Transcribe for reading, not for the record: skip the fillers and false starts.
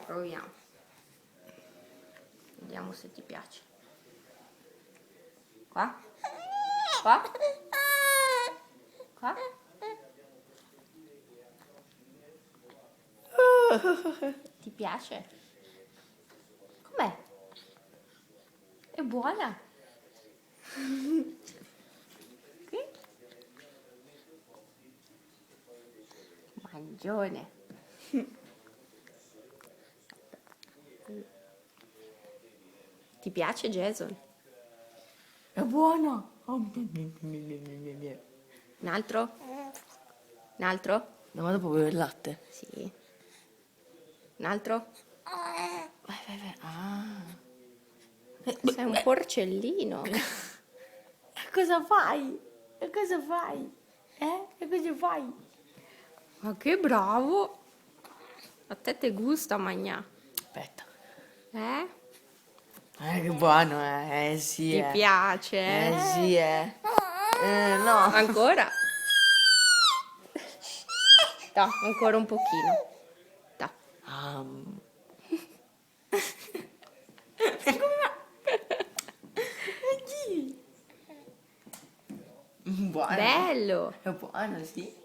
Proviamo. Vediamo se ti piace. Qua? Qua? Qua? Ti piace? Com'è? È buona? Qui? Mangione. Ti piace, Jason? È buono. Un altro? Un altro? No, ma dopo bevo il latte. Sì. Un altro? Vai. Ah. Sei un porcellino. E cosa fai? E cosa fai? E cosa fai? Ma che bravo! A te gusta mangiare. Aspetta. Eh? Che buono, sì, Ti piace? sì, no. Ancora? Da, ancora un pochino. Da. Buono. Bello! È buono, sì.